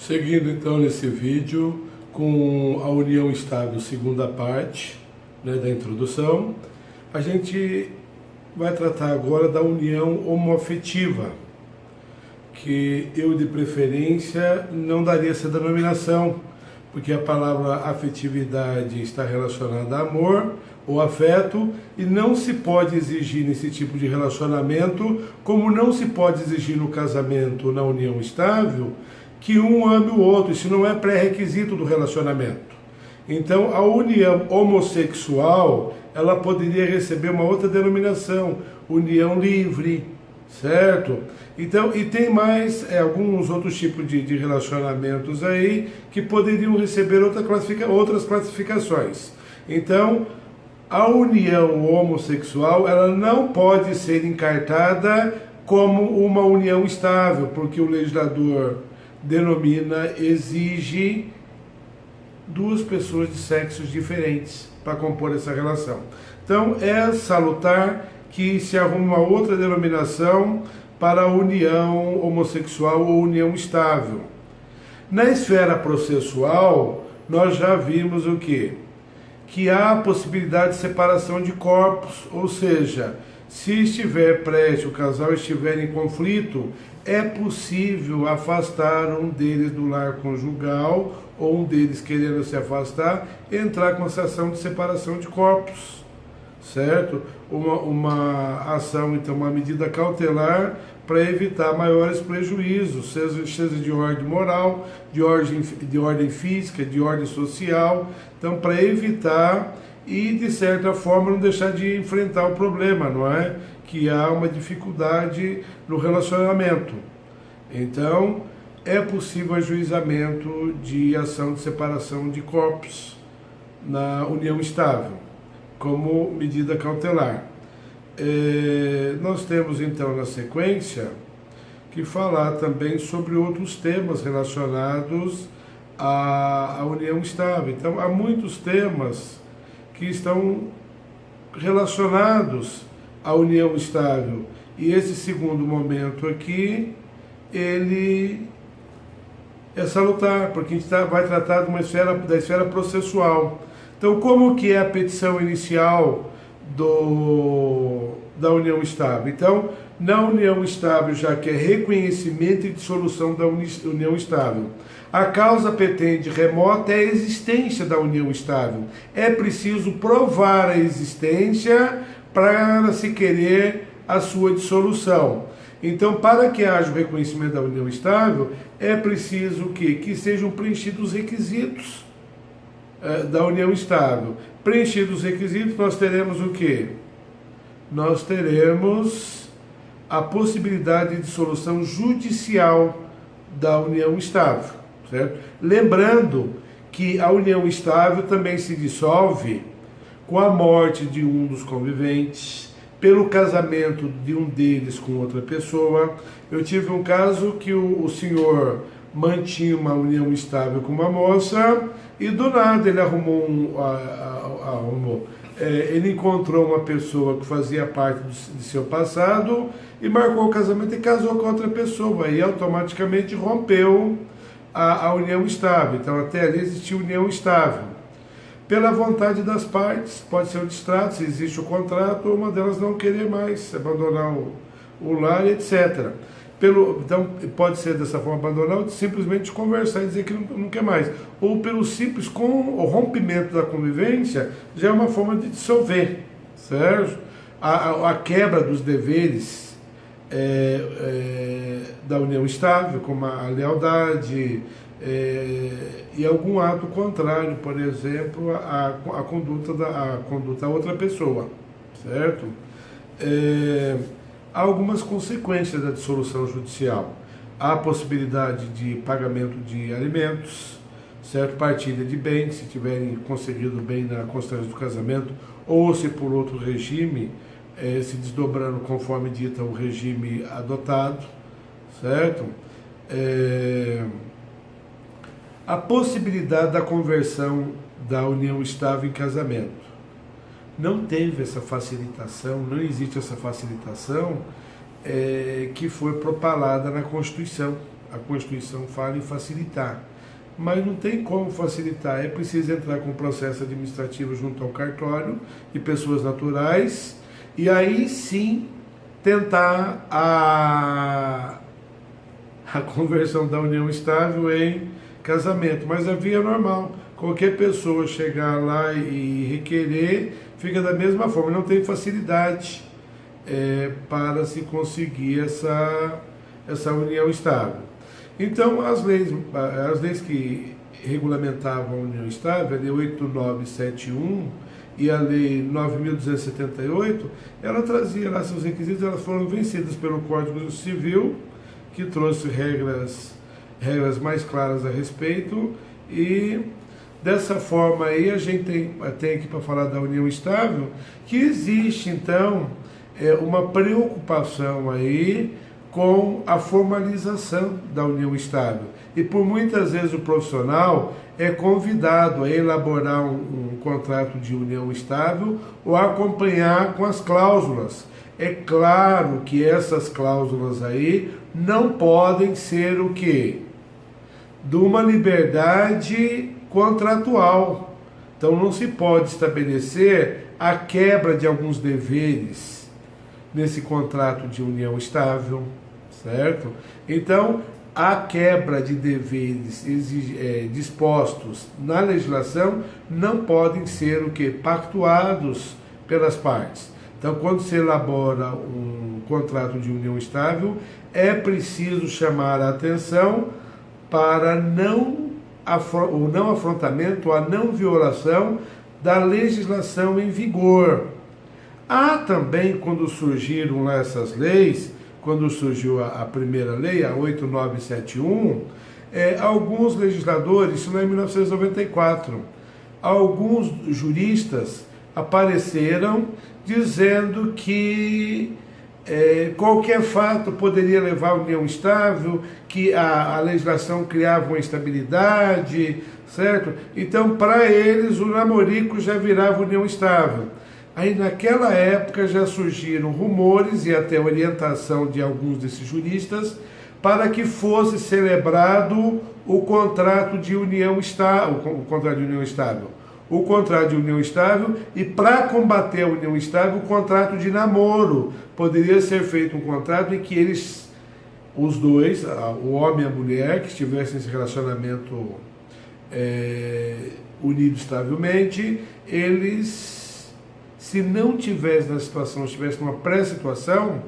Seguindo então nesse vídeo com a união estável, segunda parte, da introdução, a gente vai tratar agora da união homoafetiva, que eu de preferência não daria essa denominação, porque a palavra afetividade está relacionada a amor ou afeto, e não se pode exigir nesse tipo de relacionamento, como não se pode exigir no casamento, na união estável, que um ame o outro. Isso não é pré-requisito do relacionamento. Então, a união homossexual, ela poderia receber uma outra denominação, união livre, certo? Então, e tem mais alguns outros tipos de relacionamentos aí que poderiam receber outras classificações. Então, a união homossexual, ela não pode ser encartada como uma união estável, porque o legislador exige duas pessoas de sexos diferentes para compor essa relação. Então, é salutar que se arruma uma outra denominação para a união homossexual ou união estável. Na esfera processual, nós já vimos o quê? Que há a possibilidade de separação de corpos, ou seja, se estiver prestes, o casal estiver em conflito, é possível afastar um deles do lar conjugal, ou um deles querendo se afastar, entrar com essa ação de separação de corpos, certo? Uma ação, então, uma medida cautelar para evitar maiores prejuízos, seja de ordem moral, de ordem física, de ordem social, então para evitar e, de certa forma, não deixar de enfrentar o problema, não é? Que há uma dificuldade no relacionamento. Então, é possível ajuizamento de ação de separação de corpos na união estável, como medida cautelar. Nós temos, então, na sequência, que falar também sobre outros temas relacionados à união estável. Então, há muitos temas que estão relacionados à união estável. E esse segundo momento aqui, ele é salutar, porque a gente vai tratar de da esfera processual. Então, como que é a petição inicial da união estável? Então, na união estável, já que é reconhecimento e dissolução da união estável, a causa petente remota é a existência da união estável. É preciso provar a existência para se querer a sua dissolução. Então, para que haja o reconhecimento da união estável, é preciso que sejam preenchidos os requisitos da união estável. Preenchidos os requisitos, nós teremos o quê? Nós teremos a possibilidade de dissolução judicial da união estável, certo? Lembrando que a união estável também se dissolve com a morte de um dos conviventes, pelo casamento de um deles com outra pessoa. Eu tive um caso que o senhor mantinha uma união estável com uma moça e do nada ele ele encontrou uma pessoa que fazia parte de seu passado e marcou o casamento e casou com outra pessoa, e automaticamente rompeu a união estável. Então, até ali existia união estável. Pela vontade das partes, pode ser o distrato, se existe o contrato, ou uma delas não querer mais, abandonar o lar, etc. Então, pode ser dessa forma, abandonar, ou simplesmente conversar e dizer que não quer mais. Ou pelo simples o rompimento da convivência, já é uma forma de dissolver, certo? A quebra dos deveres da união estável, como a lealdade, e algum ato contrário, por exemplo, a conduta da outra pessoa, certo? Há algumas consequências da dissolução judicial. Há a possibilidade de pagamento de alimentos, certo? Partilha de bens, se tiverem conseguido bem na constância do casamento, ou se por outro regime, se desdobrando conforme dita o regime adotado, certo? A possibilidade da conversão da união estável em casamento. Não teve essa facilitação, não existe essa facilitação que foi propalada na Constituição a Constituição fala em facilitar, mas não tem como facilitar, é preciso entrar com o processo administrativo junto ao cartório de pessoas naturais, e aí sim tentar a conversão da união estável em casamento. Mas a via normal, qualquer pessoa chegar lá e requerer, fica da mesma forma, não tem facilidade para se conseguir essa união estável. Então, as leis que regulamentavam a união estável, a Lei 8971 e a Lei 9.278, ela trazia lá seus requisitos, elas foram vencidas pelo Código Civil, que trouxe regras mais claras a respeito, e dessa forma aí a gente tem aqui para falar da união estável, que existe então uma preocupação aí com a formalização da união estável. E por muitas vezes o profissional é convidado a elaborar um contrato de união estável ou a acompanhar com as cláusulas. É claro que essas cláusulas aí não podem ser o quê? De uma liberdade contratual. Então não se pode estabelecer a quebra de alguns deveres nesse contrato de união estável, certo? Então, a quebra de deveres dispostos na legislação não podem ser o quê? Pactuados pelas partes. Então, quando se elabora um contrato de união estável, é preciso chamar a atenção para o não afrontamento, a não violação da legislação em vigor. Há também, quando surgiram lá essas leis, quando surgiu a primeira lei, a 8971, alguns legisladores, isso não é em 1994, alguns juristas apareceram dizendo que qualquer fato poderia levar à união estável, que a legislação criava uma instabilidade, certo? Então, para eles, o namorico já virava união estável. Aí, naquela época, já surgiram rumores e até orientação de alguns desses juristas para que fosse celebrado o contrato de união estável, o contrato de união estável, e para combater a união estável, o contrato de namoro. Poderia ser feito um contrato em que eles, os dois, o homem e a mulher, que estivessem nesse relacionamento unido estavelmente, eles, se não tivessem na situação, estivessem numa pré-situação,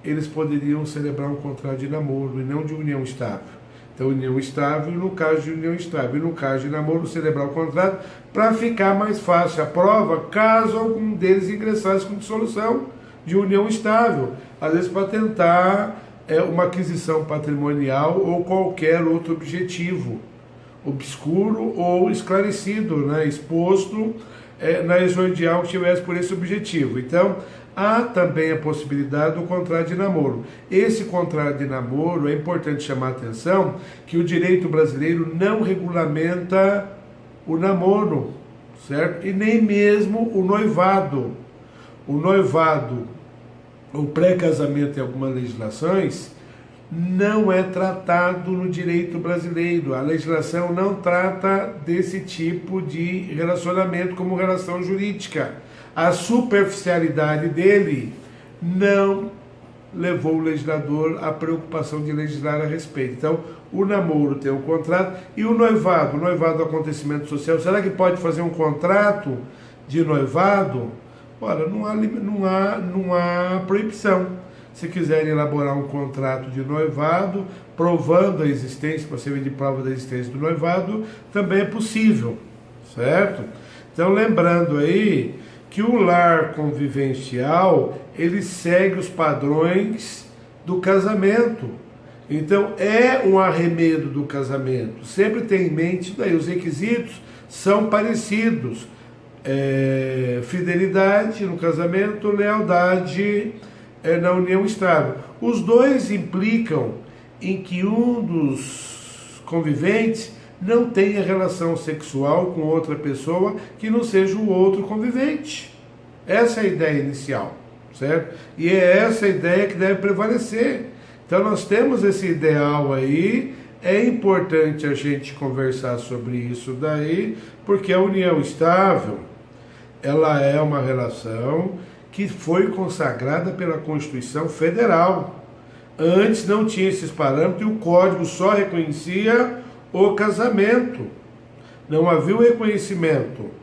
eles poderiam celebrar um contrato de namoro e não de união estável. Então, união estável no caso de união estável, e no caso de namoro, celebrar o contrato para ficar mais fácil a prova, caso algum deles ingressasse com dissolução de união estável, às vezes para tentar uma aquisição patrimonial ou qualquer outro objetivo obscuro ou esclarecido, né, exposto na exordial que tivesse por esse objetivo. Então, há também a possibilidade do contrato de namoro. Esse contrato de namoro, é importante chamar a atenção que o direito brasileiro não regulamenta o namoro, certo? E nem mesmo o noivado. O noivado, o pré-casamento em algumas legislações, não é tratado no direito brasileiro. A legislação não trata desse tipo de relacionamento como relação jurídica. A superficialidade dele não levou o legislador à preocupação de legislar a respeito. Então, o namoro tem um contrato e o noivado do acontecimento social. Será que pode fazer um contrato de noivado? Ora, não há proibição. Se quiserem elaborar um contrato de noivado, provando a existência, para servir de prova da existência do noivado, também é possível, certo? Então, lembrando aí que o lar convivencial, ele segue os padrões do casamento. Então, é um arremedo do casamento. Sempre tem em mente, daí os requisitos são parecidos. Fidelidade no casamento, lealdade na união estável. Os dois implicam em que um dos conviventes não tenha relação sexual com outra pessoa que não seja o outro convivente. Essa é a ideia inicial, certo? E é essa a ideia que deve prevalecer. Então nós temos esse ideal aí, é importante a gente conversar sobre isso daí, porque a união estável, ela é uma relação que foi consagrada pela Constituição Federal. Antes não tinha esses parâmetros e o Código só reconhecia o casamento. Não havia o reconhecimento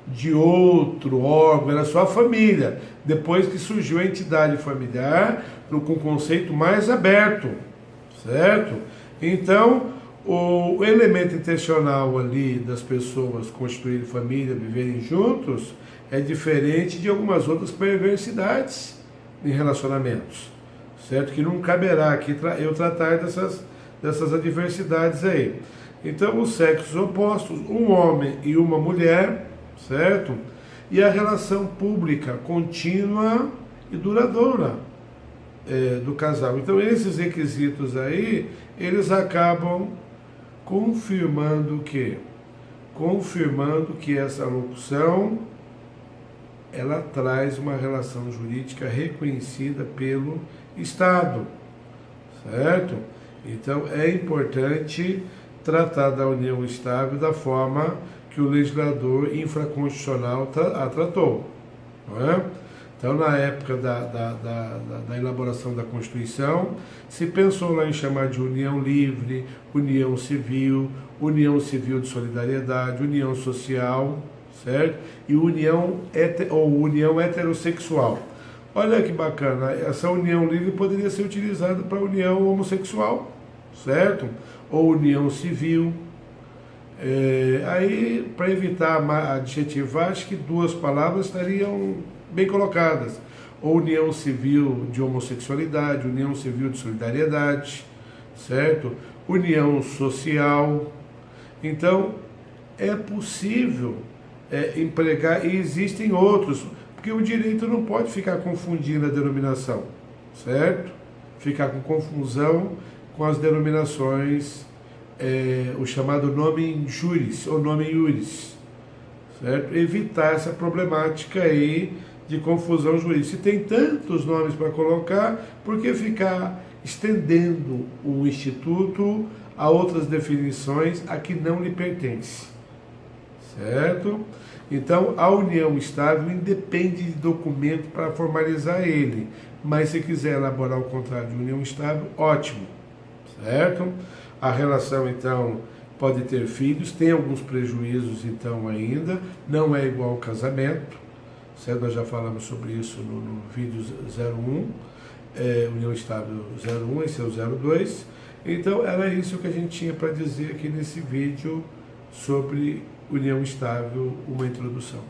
de outro órgão, era só a família. Depois que surgiu a entidade familiar, com um conceito mais aberto, certo? Então, o elemento intencional ali das pessoas constituírem família, viverem juntos, é diferente de algumas outras perversidades em relacionamentos, certo? Que não caberá aqui eu tratar dessas adversidades aí. Então, os sexos opostos, um homem e uma mulher, certo? E a relação pública contínua e duradoura do casal. Então, esses requisitos aí, eles acabam confirmando o quê? Confirmando que essa locução, ela traz uma relação jurídica reconhecida pelo Estado, certo? Então, é importante tratar da união estável da forma que o legislador infraconstitucional a tratou, não é? Então, na época da elaboração da Constituição, se pensou lá em chamar de união livre, união civil de solidariedade, união social, certo? E união heterossexual. Olha que bacana, essa união livre poderia ser utilizada para união homossexual, certo? Ou união civil. Aí, para evitar adjetivar, acho que duas palavras estariam bem colocadas. Ou união civil de homossexualidade, união civil de solidariedade, certo? União social. Então, é possível empregar, e existem outros, porque o direito não pode ficar confundindo a denominação, certo? Ficar com confusão com as denominações, o chamado nome juris, ou nome iuris, certo? Evitar essa problemática aí de confusão jurídica. Se tem tantos nomes para colocar, por que ficar estendendo o instituto a outras definições a que não lhe pertence, certo? Então, a união estável independe de documento para formalizar ele, mas se quiser elaborar o contrato de união estável, ótimo, certo? A relação, então, pode ter filhos, tem alguns prejuízos, então, ainda, não é igual ao casamento, certo? Nós já falamos sobre isso no vídeo 01, união estável 01, esse é o 02. Então, era isso que a gente tinha para dizer aqui nesse vídeo sobre união estável, uma introdução.